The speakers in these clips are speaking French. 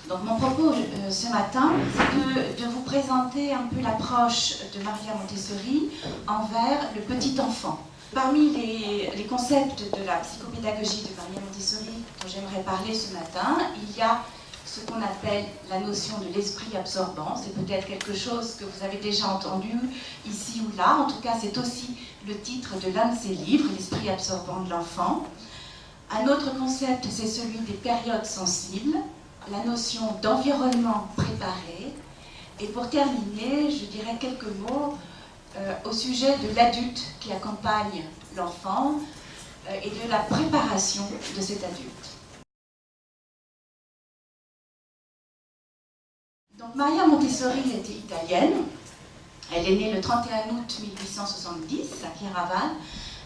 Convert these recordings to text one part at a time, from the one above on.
Donc mon propos ce matin, c'est de vous présenter un peu l'approche de Maria Montessori envers le petit enfant. Parmi les concepts de la psychopédagogie de Maria Montessori dont j'aimerais parler ce matin, il y a ce qu'on appelle la notion de l'esprit absorbant. C'est peut-être quelque chose que vous avez déjà entendu ici ou là. En tout cas, c'est aussi le titre de l'un de ses livres, L'esprit absorbant de l'enfant. Un autre concept, c'est celui des périodes sensibles, la notion d'environnement préparé. Et pour terminer, je dirais quelques mots au sujet de l'adulte qui accompagne l'enfant et de la préparation de cet adulte. Donc Maria Montessori était italienne. Elle est née le 31 août 1870 à Chiaraval,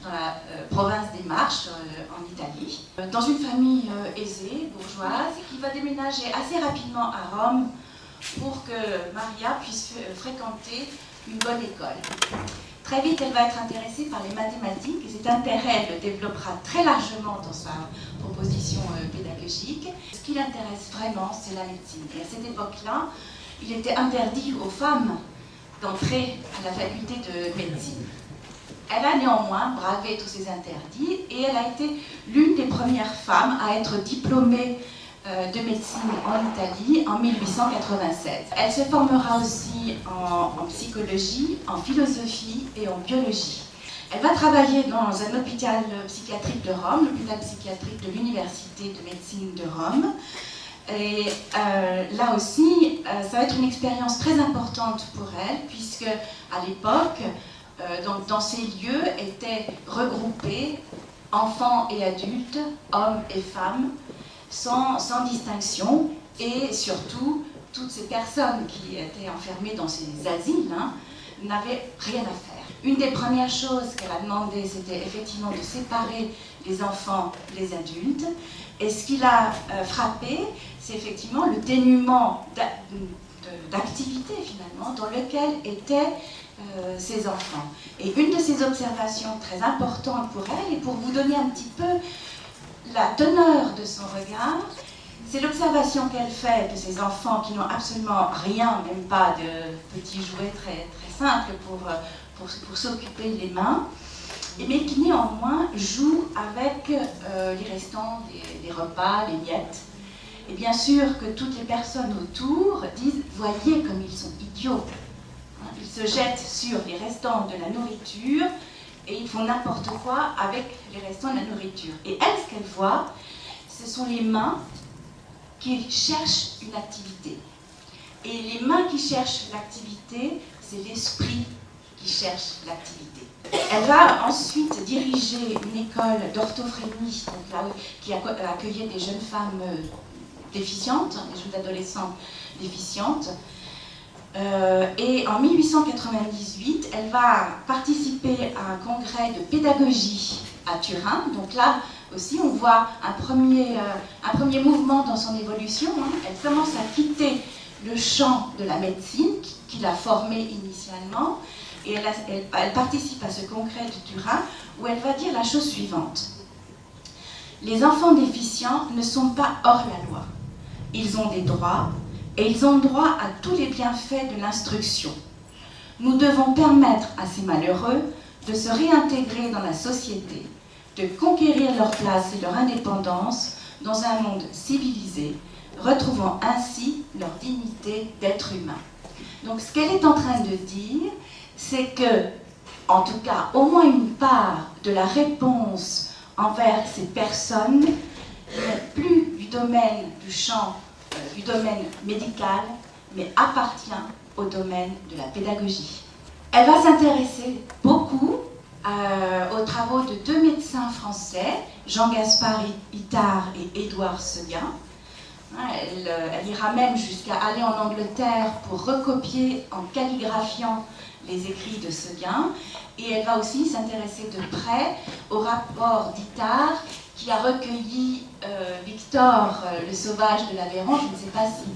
dans la province des Marches, en Italie, dans une famille aisée, bourgeoise, qui va déménager assez rapidement à Rome pour que Maria puisse fréquenter une bonne école. Très vite, elle va être intéressée par les mathématiques et cet intérêt, elle le développera très largement dans sa proposition pédagogique. Ce qui l'intéresse vraiment, c'est la médecine. Et à cette époque-là, il était interdit aux femmes d'entrer à la faculté de médecine. Elle a néanmoins bravé tous ces interdits et elle a été l'une des premières femmes à être diplômée de médecine en Italie en 1887. Elle se formera aussi en psychologie, en philosophie et en biologie. Elle va travailler dans un hôpital psychiatrique de Rome, l'hôpital psychiatrique de l'Université de médecine de Rome. Et là aussi, ça va être une expérience très importante pour elle, puisque à l'époque, dans ces lieux étaient regroupés enfants et adultes, hommes et femmes, sans distinction, et surtout, toutes ces personnes qui étaient enfermées dans ces asiles n'avaient rien à faire. Une des premières choses qu'elle a demandé, c'était effectivement de séparer les enfants des adultes, et ce qui l'a frappé, c'est effectivement le dénuement d'activité finalement dans lequel étaient ces enfants. Et une de ces observations très importantes pour elle, et pour vous donner un petit peu la teneur de son regard, c'est l'observation qu'elle fait de ces enfants qui n'ont absolument rien, même pas de petits jouets très, très simples pour s'occuper les mains, mais qui néanmoins jouent avec les restants des repas, les miettes. Et bien sûr que toutes les personnes autour disent « voyez comme ils sont idiots ». Ils se jettent sur les restants de la nourriture et ils font n'importe quoi avec les restants de la nourriture. Et elle, ce qu'elle voit, ce sont les mains qui cherchent une activité. Et les mains qui cherchent l'activité, c'est l'esprit qui cherche l'activité. Elle va ensuite diriger une école d'orthophrénie qui accueillait des jeunes femmes déficientes, des jeunes adolescentes déficientes. Et en 1898, elle va participer à un congrès de pédagogie à Turin. Donc là aussi, on voit un premier mouvement dans son évolution. Elle commence à quitter le champ de la médecine qui l'a formée initialement. Et elle participe à ce congrès de Turin où elle va dire la chose suivante. Les enfants déficients ne sont pas hors la loi. Ils ont des droits. Et ils ont droit à tous les bienfaits de l'instruction. Nous devons permettre à ces malheureux de se réintégrer dans la société, de conquérir leur place et leur indépendance dans un monde civilisé, retrouvant ainsi leur dignité d'être humain. Donc ce qu'elle est en train de dire, c'est que, en tout cas, au moins une part de la réponse envers ces personnes n'est plus du domaine du champ du domaine médical, mais appartient au domaine de la pédagogie. Elle va s'intéresser beaucoup aux travaux de deux médecins français, Jean-Gaspard Itard et Édouard Seguin. Elle ira même jusqu'à aller en Angleterre pour recopier en calligraphiant les écrits de Seguin. Et elle va aussi s'intéresser de près au rapport d'Itard qui a recueilli Victor, le sauvage de l'Aveyron. Je ne sais pas si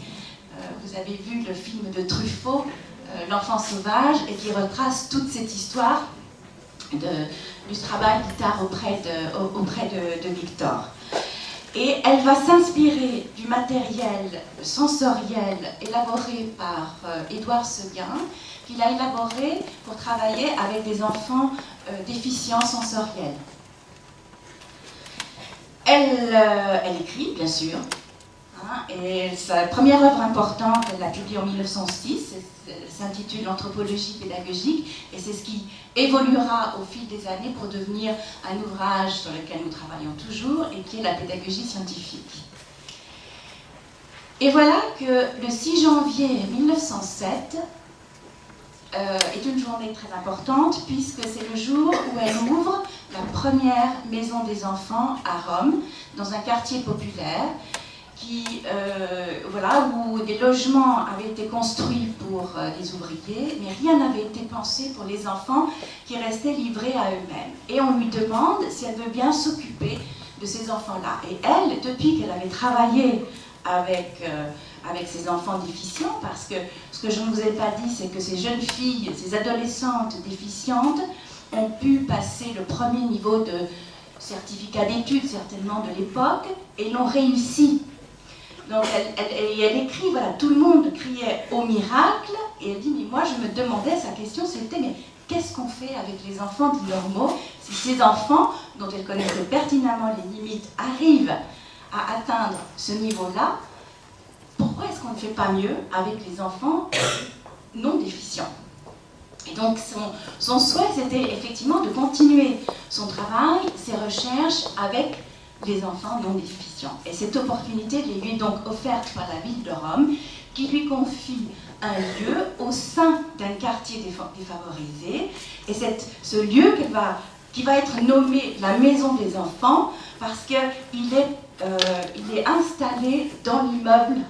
vous avez vu le film de Truffaut, L'enfant sauvage, et qui retrace toute cette histoire du travail d'Itard auprès de Victor. Et elle va s'inspirer du matériel sensoriel élaboré par Édouard Seguin, qu'il a élaboré pour travailler avec des enfants déficients sensoriels. Elle écrit, bien sûr, hein, et sa première œuvre importante, elle l'a publiée en 1906, s'intitule L'anthropologie pédagogique, et c'est ce qui évoluera au fil des années pour devenir un ouvrage sur lequel nous travaillons toujours, et qui est la pédagogie scientifique. Et voilà que le 6 janvier 1907 est une journée très importante, puisque c'est le jour où elle ouvre la première maison des enfants à Rome, dans un quartier populaire, où des logements avaient été construits pour les ouvriers, mais rien n'avait été pensé pour les enfants qui restaient livrés à eux-mêmes. Et on lui demande si elle veut bien s'occuper de ces enfants-là. Et elle, depuis qu'elle avait travaillé avec ces enfants déficients, parce que ce que je ne vous ai pas dit, c'est que ces jeunes filles, ces adolescentes déficientes, ont pu passer le premier niveau de certificat d'études, certainement de l'époque, et l'ont réussi. Donc elle écrit, voilà, tout le monde criait au miracle, et elle dit, mais moi je me demandais, sa question c'était, mais qu'est-ce qu'on fait avec les enfants dits normaux, si ces enfants, dont elle connaissait pertinemment les limites, arrivent à atteindre ce niveau-là, pourquoi est-ce qu'on ne fait pas mieux avec les enfants non déficients? Et donc son souhait, c'était effectivement de continuer son travail, ses recherches avec les enfants non déficients. Et cette opportunité lui est donc offerte par la ville de Rome, qui lui confie un lieu au sein d'un quartier défavorisé. Et ce lieu qui va être nommé la maison des enfants, parce qu'il est installé dans l'immeuble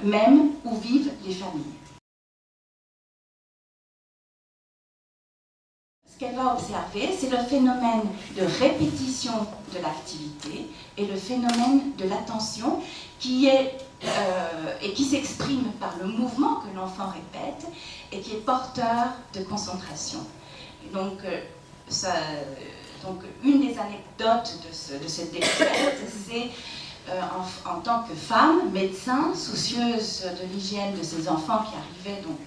même où vivent les familles. Ce qu'elle va observer, c'est le phénomène de répétition de l'activité et le phénomène de l'attention qui s'exprime par le mouvement que l'enfant répète et qui est porteur de concentration. Et donc, une des anecdotes de cette découverte, c'est en tant que femme, médecin, soucieuse de l'hygiène de ses enfants qui arrivaient donc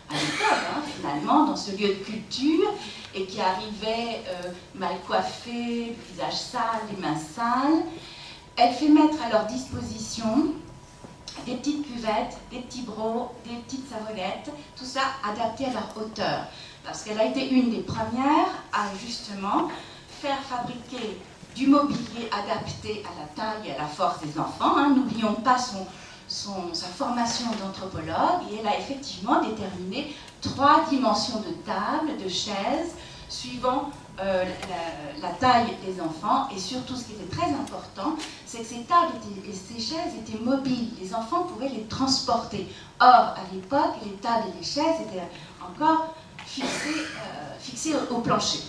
à l'école, finalement, dans ce lieu de culture, et qui arrivaient mal coiffés, le visage sale, les mains sales, elle fait mettre à leur disposition des petites cuvettes, des petits brocs, des petites savonnettes, tout ça adapté à leur hauteur. Parce qu'elle a été une des premières à justement faire fabriquer du mobilier adapté à la taille et à la force des enfants. N'oublions pas sa formation d'anthropologue, et elle a effectivement déterminé 3 dimensions de table, de chaises, suivant la taille des enfants, et surtout ce qui était très important, c'est que ces tables et ces chaises étaient mobiles, les enfants pouvaient les transporter. Or, à l'époque, les tables et les chaises étaient encore fixées au plancher.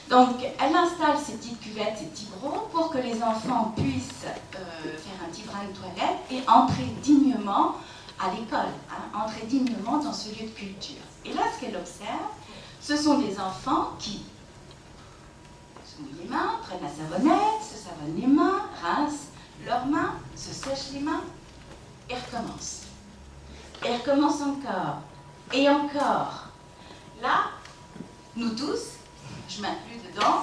Donc, elle installe ces petites cuvettes, ces petits brocs, pour que les enfants puissent faire un petit brin de toilette et entrer dignement à l'école, entrer dignement dans ce lieu de culture. Et là, ce qu'elle observe, ce sont des enfants qui se mouillent les mains, prennent la savonnette, se savonnent les mains, rincent leurs mains, se sèchent les mains, et recommencent. Et recommencent encore, et encore. Là, nous tous, je m'inclus dedans,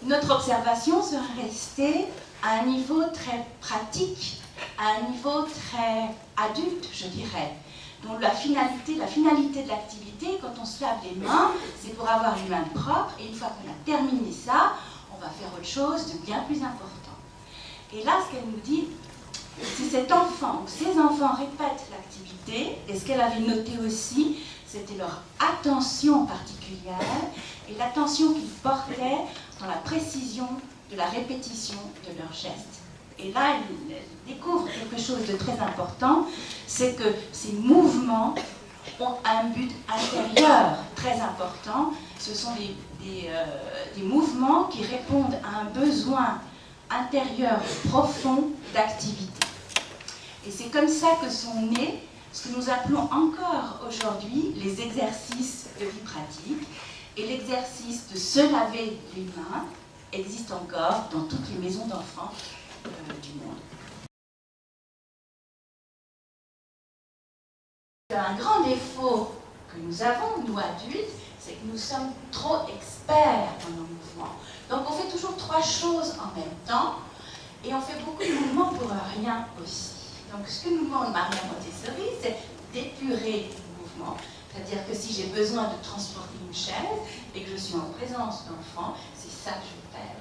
notre observation serait restée à un niveau très pratique, à un niveau très adulte, je dirais. Donc la finalité de l'activité, quand on se lave les mains, c'est pour avoir les mains propres, et une fois qu'on a terminé ça, on va faire autre chose de bien plus important. Et là, ce qu'elle nous dit, si cet enfant ou ces enfants répètent l'activité, et ce qu'elle avait noté aussi, c'était leur attention particulière et l'attention qu'ils portaient dans la précision de la répétition de leurs gestes. Et là, elle découvre quelque chose de très important, c'est que ces mouvements ont un but intérieur très important. Ce sont des mouvements qui répondent à un besoin intérieur profond d'activité. Et c'est comme ça que sont nés ce que nous appelons encore aujourd'hui les exercices de vie pratique, et l'exercice de se laver les mains existe encore dans toutes les maisons d'enfants du monde. Un grand défaut que nous avons, nous adultes, c'est que nous sommes trop experts dans nos mouvements. Donc on fait toujours 3 choses en même temps et on fait beaucoup de mouvements pour rien aussi. Donc ce que nous demande Maria Montessori, c'est d'épurer le mouvement. C'est-à-dire que si j'ai besoin de transporter une chaise et que je suis en présence d'enfants, c'est ça que je vais faire.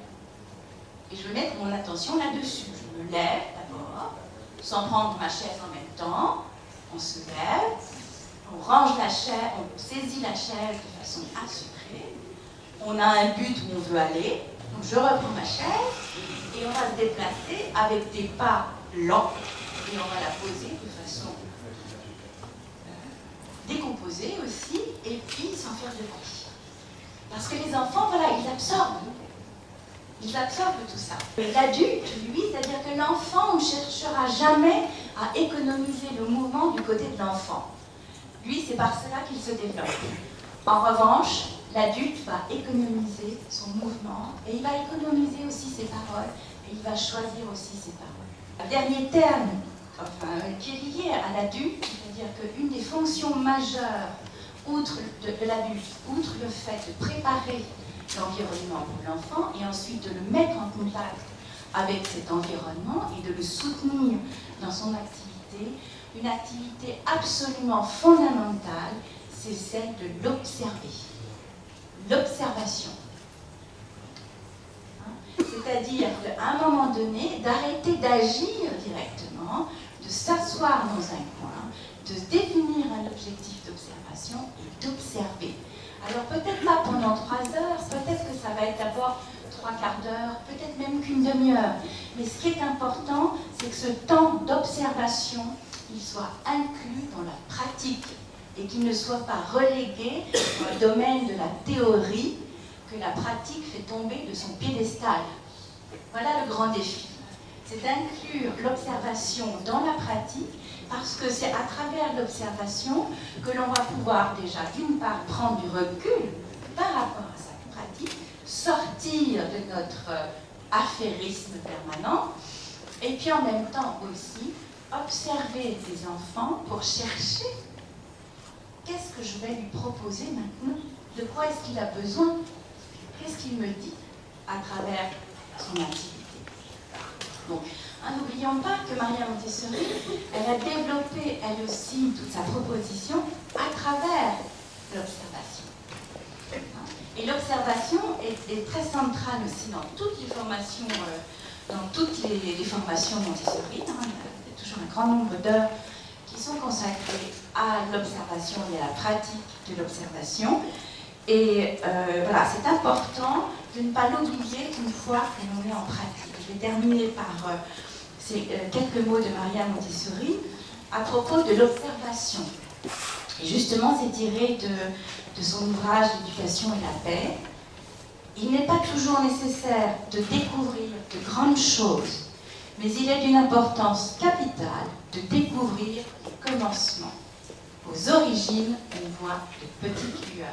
Et je vais mettre mon attention là-dessus. Je me lève d'abord, sans prendre ma chaise en même temps. On se lève, on range la chaise, on saisit la chaise de façon assurée. On a un but où on veut aller. Donc je reprends ma chaise et on va se déplacer avec des pas lents et on va la poser de façon décomposée aussi et puis sans faire de bruit. Parce que les enfants, voilà, ils absorbent. Ils absorbent tout ça. L'adulte, lui, c'est-à-dire que l'enfant ne cherchera jamais à économiser le mouvement du côté de l'enfant. Lui, c'est par cela qu'il se développe. En revanche, l'adulte va économiser son mouvement et il va économiser aussi ses paroles et il va choisir aussi ses paroles. Le dernier terme qui est lié à l'adulte, c'est-à-dire qu'une des fonctions majeures outre de l'adulte, outre le fait de préparer l'environnement pour l'enfant et ensuite de le mettre en contact avec cet environnement et de le soutenir dans son activité, une activité absolument fondamentale, c'est celle de l'observer. L'observation. C'est-à-dire qu'à un moment donné, d'arrêter d'agir directement, de s'asseoir dans un coin, de définir un objectif d'observation et d'observer. Alors peut-être pas pendant 3 heures, peut-être que ça va être d'abord 3 quarts d'heure, peut-être même qu'une demi-heure. Mais ce qui est important, c'est que ce temps d'observation, il soit inclus dans la pratique et qu'il ne soit pas relégué dans le domaine de la théorie que la pratique fait tomber de son piédestal. Voilà le grand défi. C'est d'inclure l'observation dans la pratique parce que c'est à travers l'observation que l'on va pouvoir déjà, d'une part, prendre du recul par rapport à sa pratique, sortir de notre affairisme permanent, et puis en même temps aussi observer des enfants pour chercher qu'est-ce que je vais lui proposer maintenant, de quoi est-ce qu'il a besoin, qu'est-ce qu'il me dit à travers son activité. Donc, n'oublions pas que Maria Montessori, elle a développé elle aussi toute sa proposition à travers l'observation. Et l'observation est très centrale aussi dans toutes les formations, les formations Montessori. Il y a toujours un grand nombre d'heures qui sont consacrées à l'observation et à la pratique de l'observation. Et voilà, c'est important de ne pas l'oublier une fois que l'on est en pratique. Je vais terminer par quelques mots de Maria Montessori à propos de l'observation. Et justement, c'est tiré de son ouvrage L'éducation et la paix. Il n'est pas toujours nécessaire de découvrir de grandes choses, mais il est d'une importance capitale de découvrir les commencements. Aux origines, on voit de petites lueurs.